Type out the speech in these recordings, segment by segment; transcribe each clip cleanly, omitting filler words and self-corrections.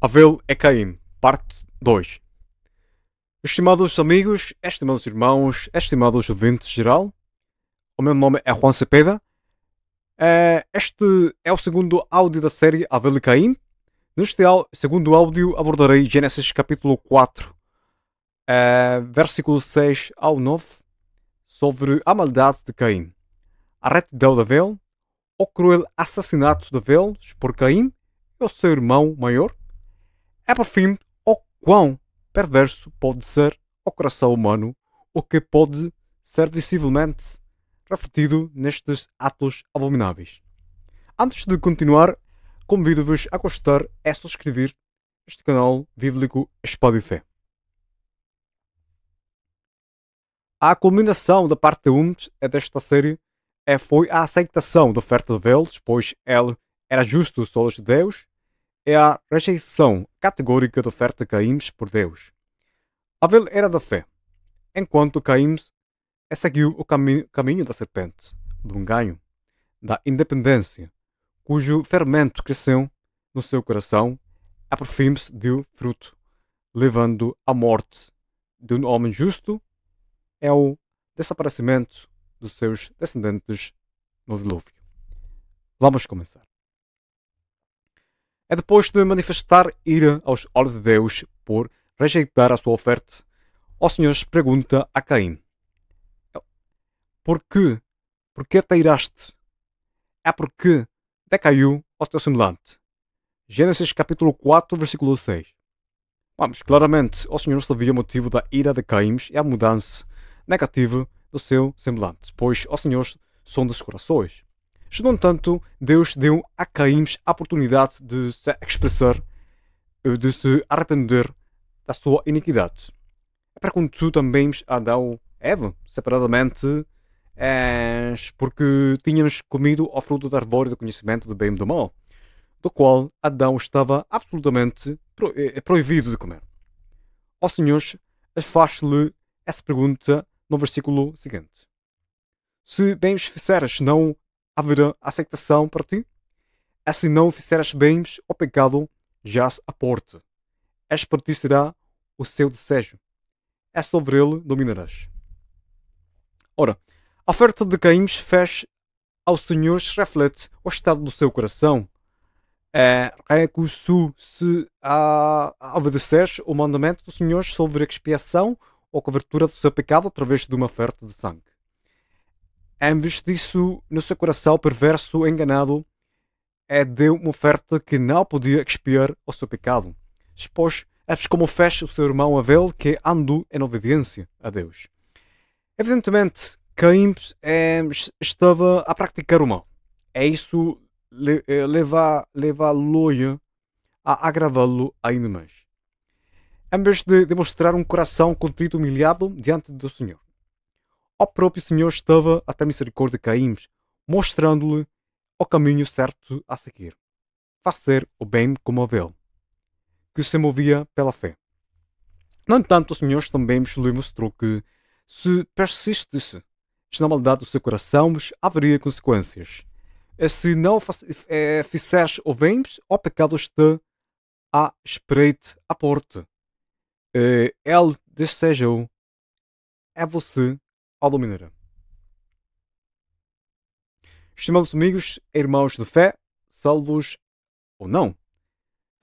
Abel e Caim, parte 2. Estimados amigos, estimados irmãos, estimados ouvintes geral, o meu nome é Juan Cepeda. Este é o segundo áudio da série Abel e Caim. Neste segundo áudio abordarei Gênesis capítulo 4, versículo 6 ao 9, sobre a maldade de Caim, a retidão de Abel, o cruel assassinato de Abel por Caim e o seu irmão maior. É por fim o quão perverso pode ser o coração humano, o que pode ser visivelmente refletido nestes atos abomináveis. Antes de continuar, convido-vos a gostar e subscrever este canal bíblico Espada e Fé. A culminação da parte 1 desta série foi a aceitação da oferta de Abel, pois ele era justo aos olhos de Deus, e a rejeição categórica da oferta de Caim por Deus. Abel era da fé, enquanto Caim seguiu o caminho da serpente, do engano, da independência, cujo fermento cresceu no seu coração e por fim deu fruto, levando à morte de um homem justo e ao desaparecimento dos seus descendentes no dilúvio. Vamos começar. É depois de manifestar ira aos olhos de Deus por rejeitar a sua oferta, o Senhor pergunta a Caim: Por quê? Por que te iraste? É porque decaiu o teu semblante. Gênesis capítulo 4, versículo 6. Vamos, claramente, o Senhor sabia o motivo da ira de Caim e a mudança negativa do seu semblante, pois o Senhor sonda os corações. No entanto, Deus deu a Caim a oportunidade de se expressar, de se arrepender da sua iniquidade. Perguntou também a Adão e Eva, separadamente, porque tínhamos comido ao fruto da árvore do conhecimento do bem e do mal, do qual Adão estava absolutamente proibido de comer. O Senhor faz-lhe essa pergunta no versículo seguinte: Se bens fizeres, não haverá aceitação para ti? E se não fizeres bens, o pecado jaz à porta. És para ti será o seu desejo. É sobre ele dominarás. Ora, a oferta de Caim fez ao Senhor reflete o estado do seu coração. Recusou-se a obedecer o mandamento do Senhor sobre a expiação ou cobertura do seu pecado através de uma oferta de sangue. Em vez disso, no seu coração perverso, enganado, deu uma oferta que não podia expiar o seu pecado. Expôs como fez o seu irmão Abel, que andou em obediência a Deus. Evidentemente, Caim estava a praticar o mal. É isso leva-lo a agravá-lo ainda mais. Em vez de demonstrar um coração contrito e humilhado diante do Senhor, o próprio Senhor estava a ter misericórdia de Caim, mostrando-lhe o caminho certo a seguir. Fazer o bem como Abel, que se movia pela fé. No entanto, o Senhor também lhe mostrou que, se persistisse na maldade do seu coração, haveria consequências. E se não fizeres o bem, o pecado está à espreita à porta. Ele desejou, é você ao dominará. Estimados amigos e irmãos de fé, salvos ou não,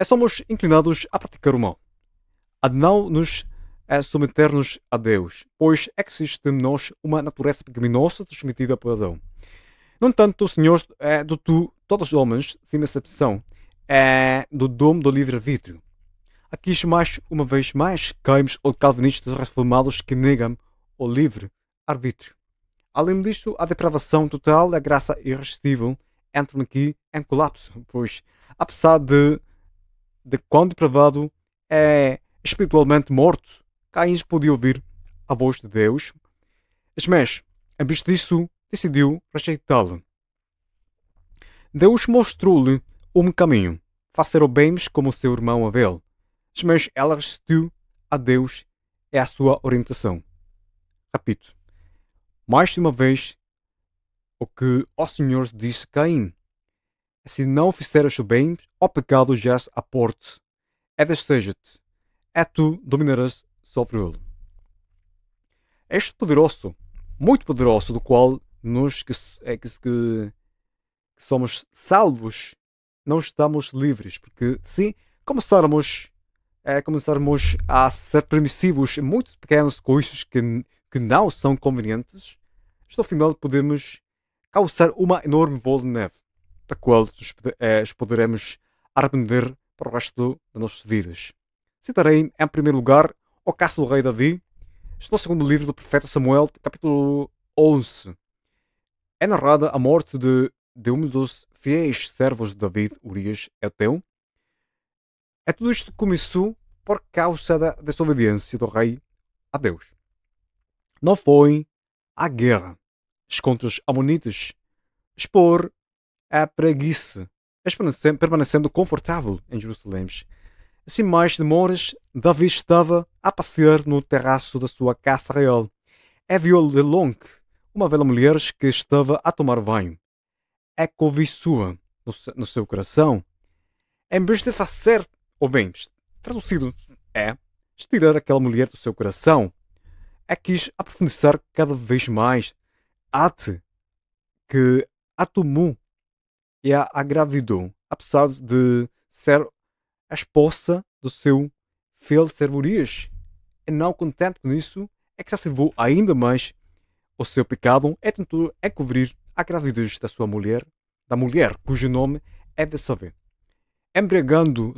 somos inclinados a praticar o mal, a não nos submeter-nos a Deus, pois existe em nós uma natureza pecaminosa transmitida por Adão. No entanto, o Senhor dotou todos os homens, sem exceção, do dom do livre-arbítrio. Aqui, mais uma vez mais, caímos os calvinistas reformados que negam o livre-arbítrio. Além disso, a depravação total e a graça irresistível entram aqui em colapso, pois, apesar de quão depravado é espiritualmente morto, Caim podia ouvir a voz de Deus, mas, em vez disso, decidiu rejeitá-lo. Deus mostrou-lhe um caminho, fazer o bem como seu irmão Abel, mas ela resistiu a Deus e à sua orientação. Repito, mais uma vez, o que o Senhor disse a Caim: se não fizeres o bem, o pecado jaz à porta. é deseja-te, é tu dominarás sobre ele. Este poderoso, muito poderoso, do qual nós que somos salvos, não estamos livres, porque se começarmos a ser permissivos em muito pequenas coisas que não são convenientes, no final podemos causar uma enorme bola de neve, da qual nos poderemos arrepender para o resto das nossas vidas. Citarei, em primeiro lugar, o caso do rei Davi, no segundo livro do profeta Samuel, capítulo 11. É narrada a morte de um dos fiéis servos de David, Urias Eteu. É tudo isto que começou por causa da desobediência do rei a Deus. Não foi a guerra contra os amonitas, expor a preguiça, permanecendo confortável em Jerusalém. Assim mais demoras, Davi estava a passear no terraço da sua casa real. E viu de longe uma velha mulher que estava a tomar banho. É cobiçou no seu coração. Em vez de fazer, ou bem, traduzido é, tirar aquela mulher do seu coração, quis aprofundar cada vez mais, até que a tomou e a engravidou, apesar de ser a esposa do seu fiel servo Urias. E não contente com isso, que se acervou ainda mais o seu pecado e tentou encobrir a gravidez da mulher cujo nome é Betsabé, embriagando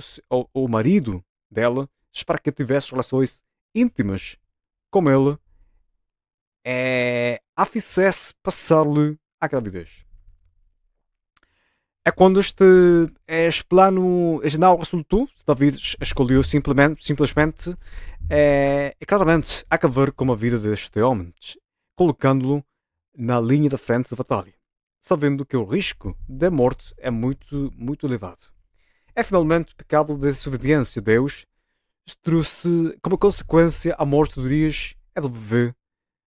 o marido dela para que tivesse relações íntimas com ele a fizesse passar-lhe a gravidez. É quando este plano não resultou, David escolheu simplesmente claramente acabar com a vida deste homem, colocando-lo na linha da frente da batalha, sabendo que o risco de morte é muito, muito elevado. É finalmente o pecado de desobediência a Deus trouxe como consequência a morte de Urias e do bebê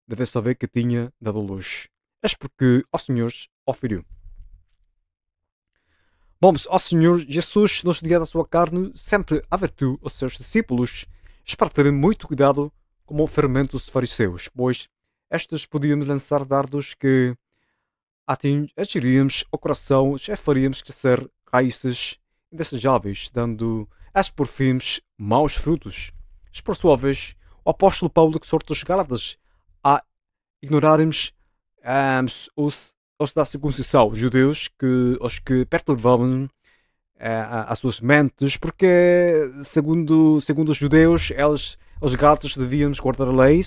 deve saber que tinha dado luz. É porque o Senhor o feriu. Vamos, ao Senhor Jesus, no dia da sua carne, sempre avertiu os seus discípulos para terem muito cuidado com o fermento dos fariseus, pois estes podiam lançar dardos que atingiríamos o coração e faríamos crescer raízes indesejáveis, dando por fins maus frutos. Por sua vez, o apóstolo Paulo exorta os Gálatas a ignorarmos os da circuncisão, os judeus, os que perturbavam as suas mentes, porque segundo os judeus, os Gálatas deviam guardar a lei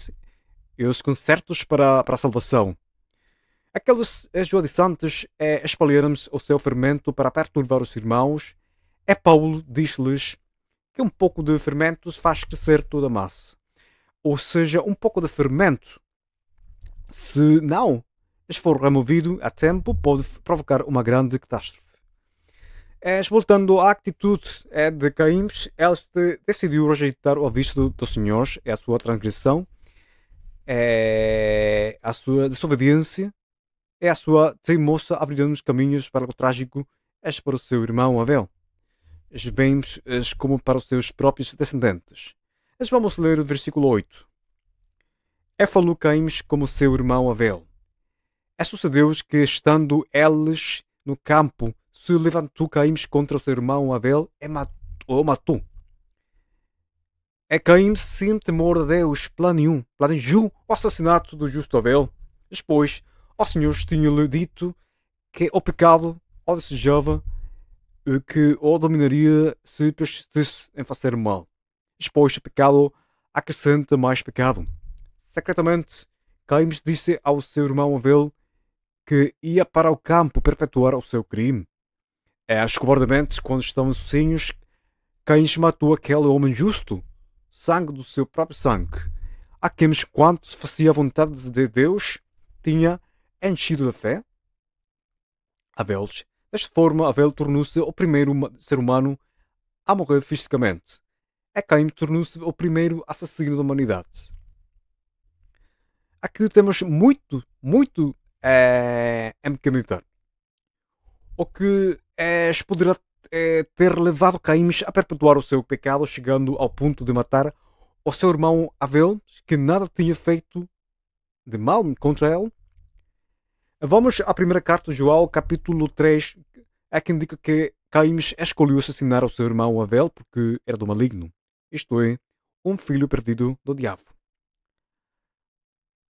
e os concertos para a salvação. Aqueles judaizantes espalharam-se o seu fermento para perturbar os irmãos, e Paulo diz-lhes que um pouco de fermento faz crescer toda a massa. Ou seja, um pouco de fermento, se não for removido a tempo, pode provocar uma grande catástrofe. Voltando à atitude de Caim, ele decidiu rejeitar o aviso do Senhor, a sua transgressão, a sua desobediência, a sua teimosa abrindo os caminhos para o trágico, para o seu irmão Abel, bem como para os seus próprios descendentes. Vamos ler o versículo 8. Falou Caim como seu irmão Abel. Sucedeu que, estando eles no campo, se levantou Caim contra o seu irmão Abel e o matou. Caim, sem temor a Deus, planejou o assassinato do justo Abel. Depois, o Senhor tinha-lhe dito que o pecado o desejava, que o dominaria se persistisse em fazer mal. Depois, o pecado acrescenta mais pecado. Secretamente, Caim disse ao seu irmão Abel que ia para o campo perpetuar o seu crime. Covardemente, quando estavam sozinhos, Caim matou aquele homem justo, sangue do seu próprio sangue. A quem, quanto fazia a vontade de Deus, tinha enchido de fé. Abel, desta forma, Abel tornou-se o primeiro ser humano a morrer fisicamente. Caim tornou-se o primeiro assassino da humanidade. Aqui temos muito em que meditar. O que poderá ter levado Caim a perpetuar o seu pecado, chegando ao ponto de matar o seu irmão Abel, que nada tinha feito de mal contra ele. Vamos à primeira carta de João, capítulo 3, é que indica que Caim escolheu assassinar o seu irmão Abel porque era do maligno, isto é, um filho perdido do diabo.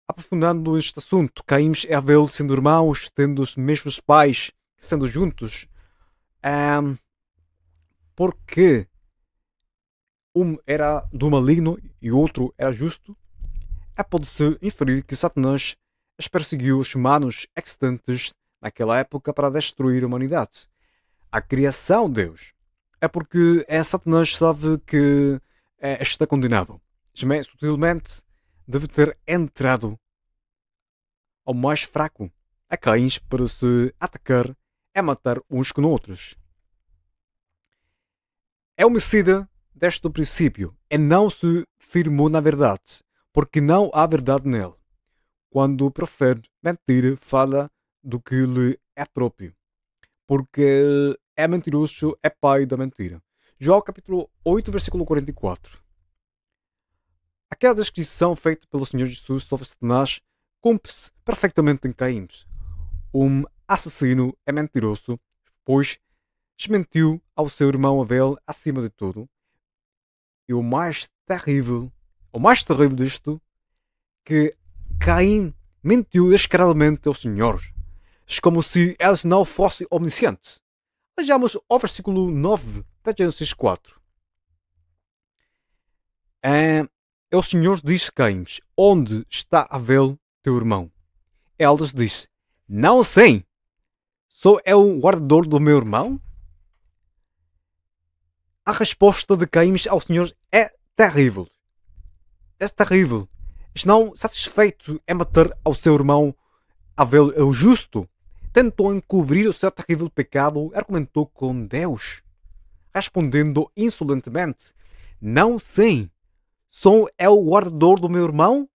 Aprofundando este assunto, Caim e Abel sendo irmãos, tendo os mesmos pais, sendo juntos, porque um era do maligno e o outro era justo, pode-se inferir que Satanás perseguiu os humanos existentes naquela época para destruir a humanidade. A criação de Deus é porque Satanás sabe que está condenado. Mas sutilmente deve ter entrado ao mais fraco, a Caim, para se atacar e matar uns com outros. É homicida desde o princípio e não se firmou na verdade, porque não há verdade nele. Quando profere mentira, fala do que lhe é próprio, porque é mentiroso, é pai da mentira. João capítulo 8, versículo 44. Aquela descrição feita pelo Senhor Jesus sobre Satanás cumpre-se perfeitamente em Caim. Um assassino é mentiroso, pois desmentiu ao seu irmão Abel acima de tudo. E o mais terrível disto, que Caim mentiu descaradamente ao Senhor, como se ele não fosse omnisciente. Vejamos ao versículo 9 de Gênesis 4. O Senhor disse a Caim: onde está Abel, teu irmão? Ele disse: não sei. Sou eu o guardador do meu irmão? A resposta de Caim ao Senhor é terrível. É terrível. Não satisfeito em matar ao seu irmão Abel, o justo, tentou encobrir o seu terrível pecado e argumentou com Deus, respondendo insolentemente: não sei. Sou eu o guardador do meu irmão?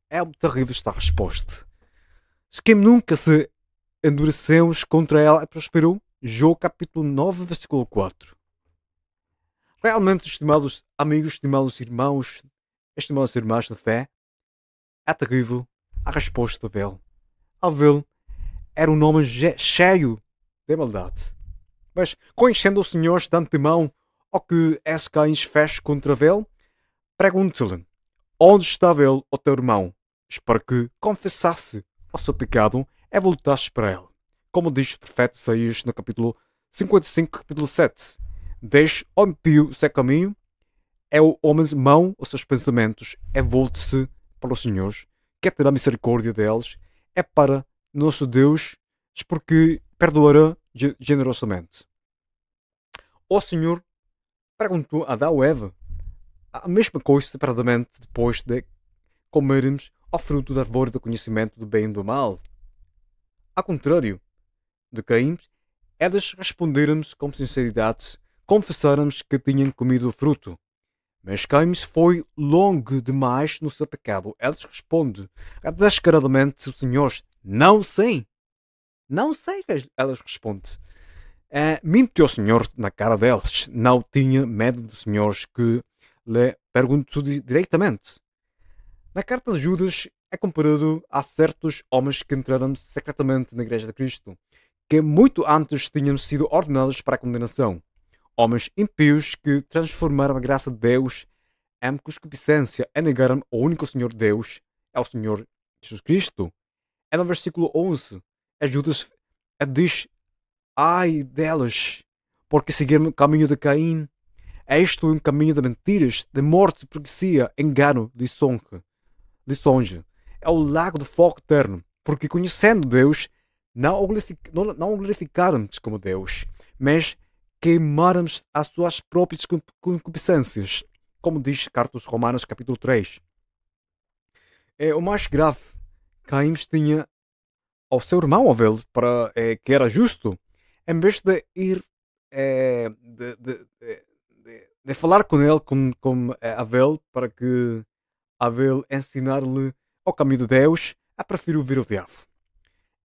É terrível esta resposta. Quem nunca se endureceu contra ela e prosperou? João capítulo 9, versículo 4. Realmente, estimados amigos, estimados irmãos, estimadas irmãs da fé, é terrível a resposta dele. Abel era um nome cheio de maldade. Mas, conhecendo o Senhor de antemão o que esse Caim fez contra Abel, pergunte-lhe: onde está Abel, o teu irmão? Para que confessasse o seu pecado e voltasse para ele. Como diz o profeta Isaías no capítulo 55, capítulo 7. Deixe o impio o seu caminho, é o homem mau os seus pensamentos, e volte-se para o Senhor, que terá misericórdia deles, é para nosso Deus, porque perdoará generosamente. O Senhor perguntou a Adão e Eva a mesma coisa separadamente depois de comermos ao fruto da árvore do conhecimento do bem e do mal. Ao contrário de Caim, eles responderam-nos com sinceridade, confessaram-nos que tinham comido o fruto. Mas Caim foi longe demais no seu pecado. Eles respondem descaradamente: o Senhor, não sei. Não sei, elas respondem. Mente ao Senhor na cara deles. Não tinha medo do Senhor, que lhe perguntou diretamente. Na carta de Judas é comparado a certos homens que entraram secretamente na Igreja de Cristo, que muito antes tinham sido ordenados para a condenação. Homens impios que transformaram a graça de Deus em concupiscência e negaram o único Senhor Deus, é o Senhor Jesus Cristo. É no versículo 11, Judas diz: ai delas, porque seguiram o caminho de Caim. Este é um caminho de mentiras, de morte, hipocrisia, engano, lisonja. É o lago de fogo eterno, porque conhecendo Deus, não o glorificáramos como Deus, mas queimarmos as suas próprias concupiscências, como diz carta aos Romanos capítulo 3. O mais grave, Caim tinha ao seu irmão Abel, para que era justo, em vez de ir de falar com ele, com Abel, para que Abel ensinar-lhe ao caminho de Deus, prefiro ouvir o diabo.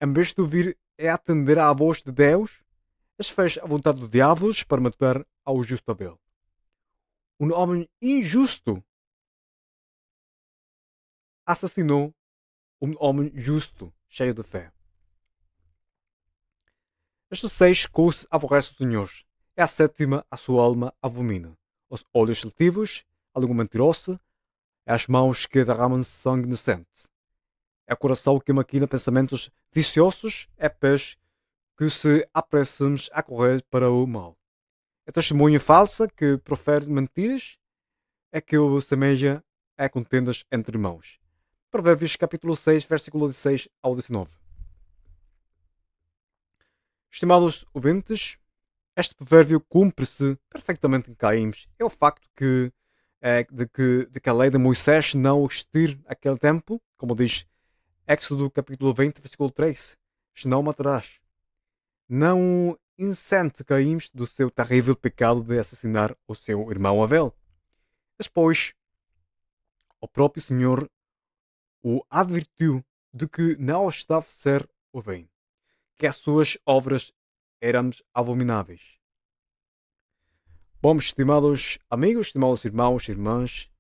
Em vez de ouvir e atender à voz de Deus, mas fez a vontade do diabo para matar ao justo Abel. Um homem injusto assassinou um homem justo, cheio de fé. Estes 6 coisas aborrece o Senhor. É a sétima, a sua alma abomina. Os olhos selectivos, a língua mentirosa, é as mãos que derramam sangue inocente. É o coração que maquina pensamentos viciosos, é pés que se apressamos a correr para o mal. É testemunha falsa que profere mentiras, é que o semelha a contendas entre irmãos. Provérbios capítulo 6, versículo 16 ao 19. Estimados ouvintes, este provérbio cumpre-se perfeitamente em Caim. É o facto de que a lei de Moisés não existir naquele tempo, como diz Éxodo capítulo 20, versículo 3. Não matarás. Não incente Caim do seu terrível pecado de assassinar o seu irmão Abel. Depois, o próprio Senhor o advertiu de que não estava a ser o bem, que as suas obras eram abomináveis. Bom, estimados amigos, estimados irmãos e irmãs,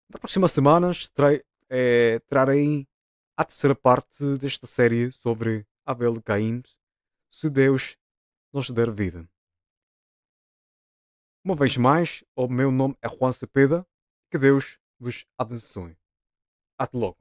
nas próximas semanas trarei a terceira parte desta série sobre Abel e Caim, se Deus nos der vida. Uma vez mais, o meu nome é Juan Cepeda, que Deus vos abençoe. Até logo.